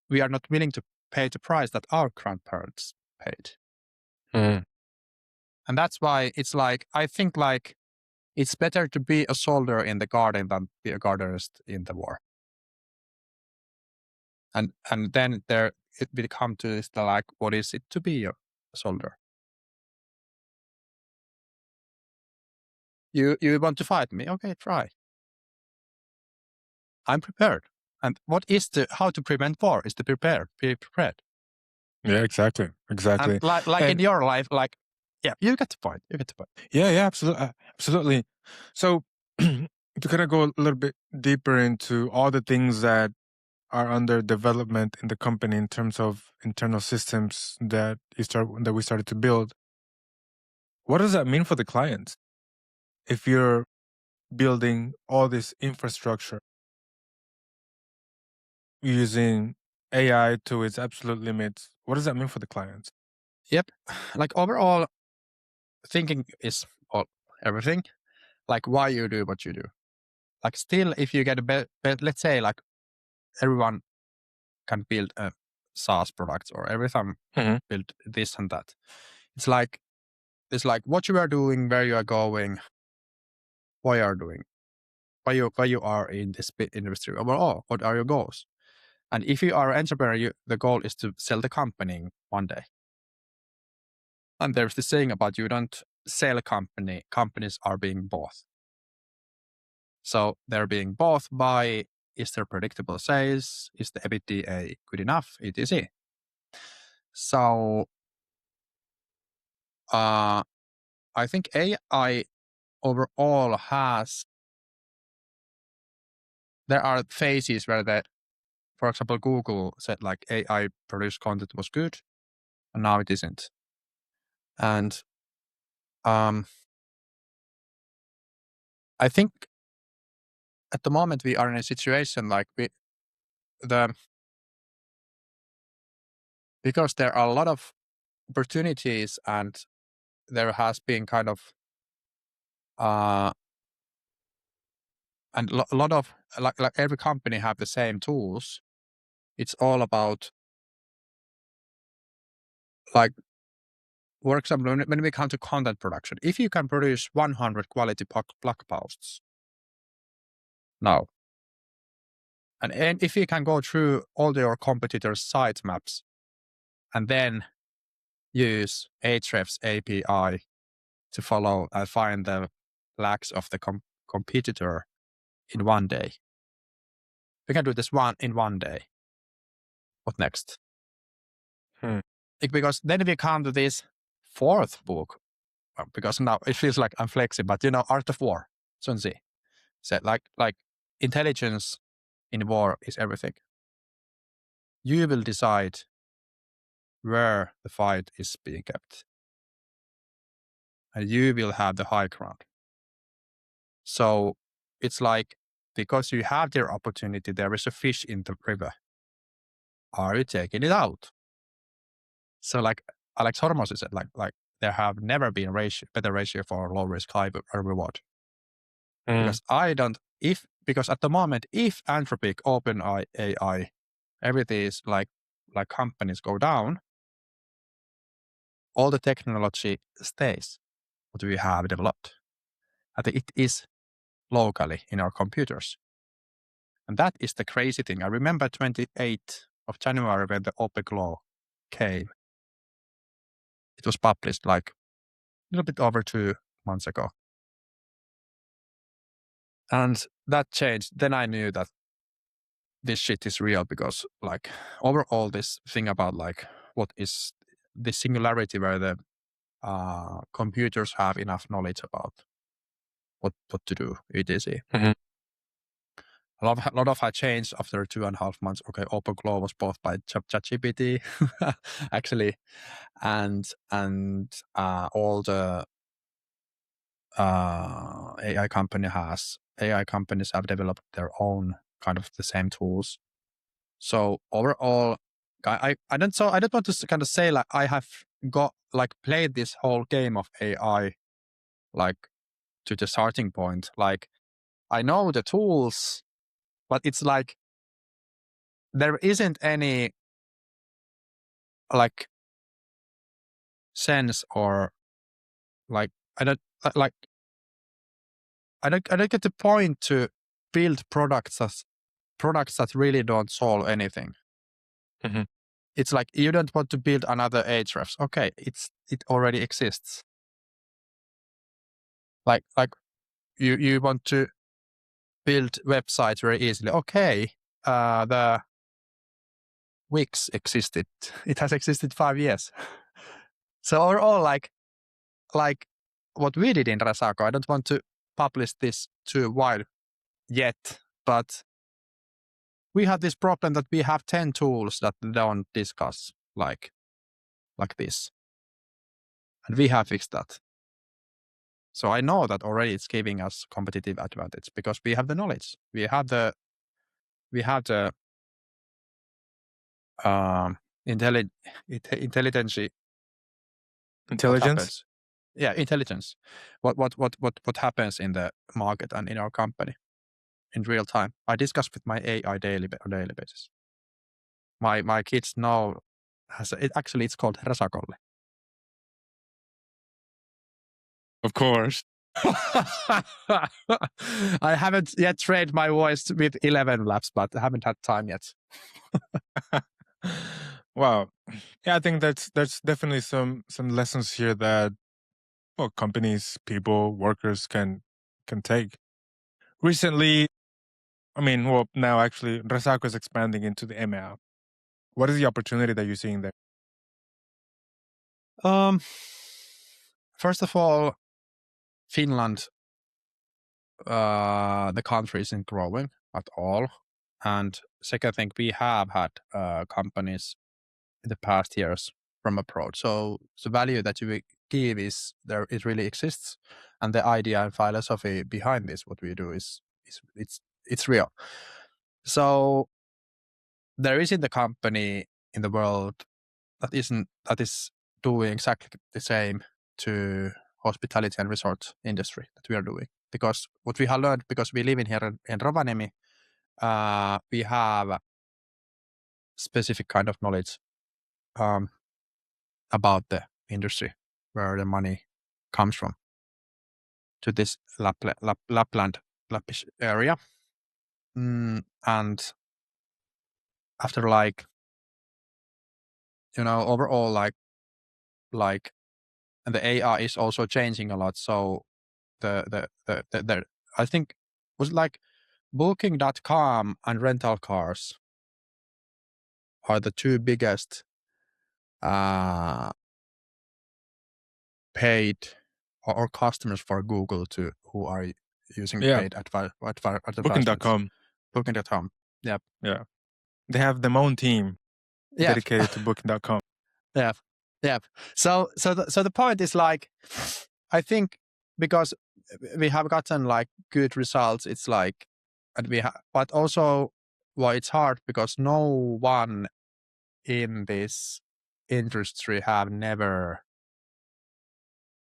we are not willing to pay the price that our grandparents paid. Mm. And that's why it's I think it's better to be a soldier in the garden than be a gardenist in the war. And then it will come to this what is it to be a soldier? You want to fight me? Okay, try. I'm prepared. And how to prevent war is to be prepared. Yeah, exactly. And in your life, Yeah, you get the point. You get the point. Yeah, absolutely. So to kind of go a little bit deeper into all the things that are under development in the company in terms of internal systems that we started to build, what does that mean for the clients? If you're building all this infrastructure using AI to its absolute limits, what does that mean for the clients? Yep. Like overall, thinking is everything. Like why you do what you do. Like still, if you get let's say like everyone can build a SaaS product or everyone Mhm. build this and that. It's like what you are doing, where you are going, what you are doing, why you are in this industry overall. What are your goals? And if you are an entrepreneur, the goal is to sell the company one day. And there's this saying about you don't sell a company, companies are being bought. So they're being bought by, is there predictable sales? Is the EBITDA good enough? etc. So I think AI overall there are phases where for example, Google said like AI produced content was good, and now it isn't. And I think at the moment we are in a situation like because there are a lot of opportunities and there has been kind of and a lot of like every company have the same tools. It's all about like, for example, when we come to content production, if you can produce 100 quality blog posts now, and if you can go through all your competitors' site maps and then use Ahrefs API to follow and find the lacks of the competitor in one day. We can do this in one day. What next? Because then we come to this fourth book, because now it feels like I'm flexing, but Art of War, Sun Tzu said like intelligence in war is everything. You will decide where the fight is being kept, and you will have the high ground. So it's like, because you have their opportunity, there is a fish in the river. Are you taking it out? So like Alex Hormozzi said, like there have never been better ratio for low risk, high reward. Because because at the moment, if Anthropic, OpenAI, AI, everything is like companies go down, all the technology stays. What we have developed, I think it is locally in our computers. And that is the crazy thing. I remember 28th of January when the OPEC law came. It was published like a little bit over 2 months ago. And that changed. Then I knew that this shit is real, because like overall this thing about like what is the singularity where the computers have enough knowledge about what to do, etc. Mhm. A lot of had changed after 2.5 months. Okay, OpenAI law was bought by ChatGPT, actually, and all the AI companies have developed their own kind of the same tools. So overall, I don't want to kind of say like I have played this whole game of AI like to the starting point. Like I know the tools, but it's like there isn't any like sense or like I don't get the point to build products that really don't solve anything. Mhm. It's like you don't want to build another Ahrefs. Okay, it already exists. Like you want to build websites very easily. Okay, the Wix existed. It has existed 5 years. So overall, like like what we did in Resaco, I don't want to publish this too wide yet, but we have this problem that we have 10 tools that don't discuss like this. And we have fixed that. So I know that already it's giving us competitive advantage because we have the knowledge. We have the intelligence. What Intelligence? happens? Yeah, intelligence. What happens in the market and in our company in real time. I discuss with my AI on daily basis. My kids know actually it's called Resacolle. Of course. I haven't yet trained my voice with 11 laps, but I haven't had time yet. Wow. Yeah, I think that's definitely some lessons here that companies, people, workers can take. Recently, now actually Resaco is expanding into the EMEA. What is the opportunity that you're seeing there? First of all, Finland, the country isn't growing at all. And second thing, we have had companies in the past years from abroad. So the value that you give is there, it really exists. And the idea and philosophy behind this, what we do is it's real. So there isn't a company in the world that is doing exactly the same to hospitality and resort industry that we are doing. Because what we have learned, because we live in here in Rovaniemi, we have specific kind of knowledge about the industry, where the money comes from, to this Lapland, Lappish area. And after overall and the AI is also changing a lot. So the I think was like Booking.com and rental cars are the two biggest paid or customers for Google who are using paid advertisements. Booking.com. Booking.com. Yep. Yeah. They have their own team dedicated to Booking.com. Yeah. Yeah. So the point is like, I think because we have gotten like good results, it's like, and but also it's hard because no one in this industry have never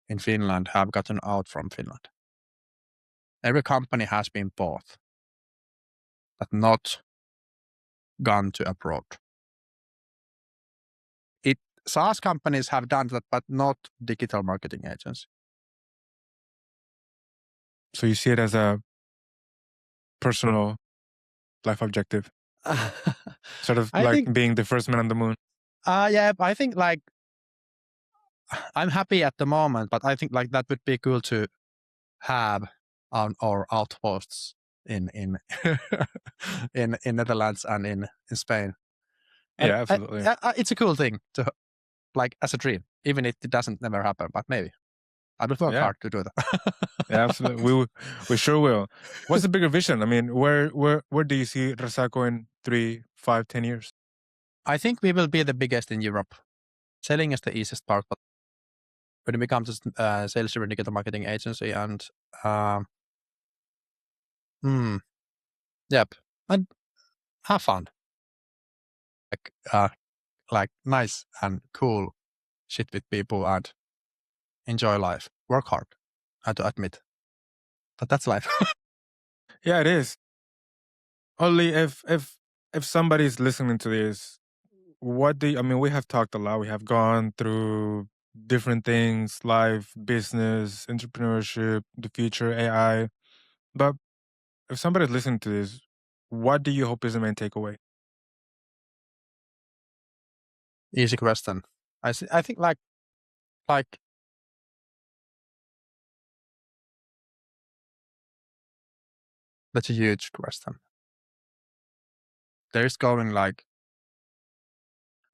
in Finland have gotten out from Finland. Every company has been bought, but not gone to abroad. SaaS companies have done that, but not digital marketing agents. So you see it as a personal life objective, sort of being the first man on the moon. Yeah, I think like I'm happy at the moment, but I think like that would be cool to have on our outposts in in Netherlands and in Spain. Yeah, absolutely. It's a cool thing to like as a dream, even if it doesn't never happen. But maybe I will work hard to do that. Yeah, absolutely. We sure will. What's the bigger vision? I mean, where do you see Resaco in 3, 5, 10 years? I think we will be the biggest in Europe. Selling is the easiest part, but when it becomes a sales-driven digital marketing agency, and yep, and have fun, like nice and cool shit with people, and enjoy life. Work hard, I have to admit, but that's life. Yeah, it is. Only if somebody's listening to this, what do you, I mean? We have talked a lot. We have gone through different things: life, business, entrepreneurship, the future, AI. But if somebody's listening to this, what do you hope is the main takeaway? Easy question. I think like that's a huge question. There's going like,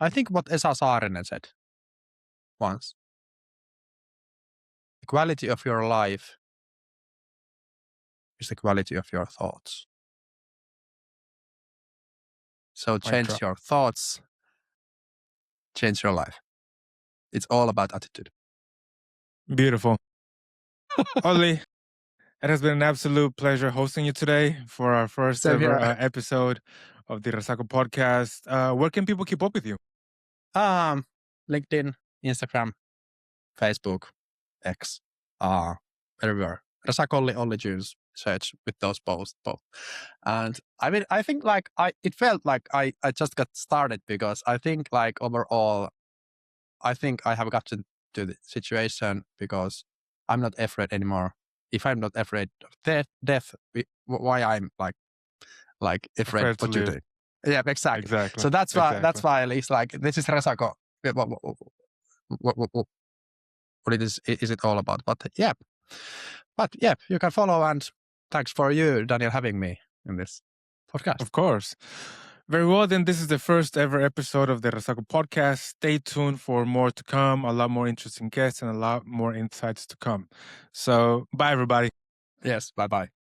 I think what Esa Saarinen said once. quality of your life is the quality of your thoughts. So change your thoughts, change your life. It's all about attitude. Beautiful. Olli, it has been an absolute pleasure hosting you today for our first ever episode of the Resaco Podcast. Where can people keep up with you? LinkedIn, Instagram, Facebook, X, everywhere. Resaco Olli Junes, search with those posts both. And I mean, I think like it felt like I just got started because I think like overall, I think I have gotten to the situation because I'm not afraid anymore. If I'm not afraid of death, why I'm like afraid what you do? Yeah, exactly. So that's why at least like this is Resaco. What it is it all about? But yeah, you can follow, and thanks for you, Daniel, having me in this podcast. Of course. Very well, then this is the first ever episode of the Resaco Podcast. Stay tuned for more to come, a lot more interesting guests and a lot more insights to come. So bye, everybody. Yes, bye-bye.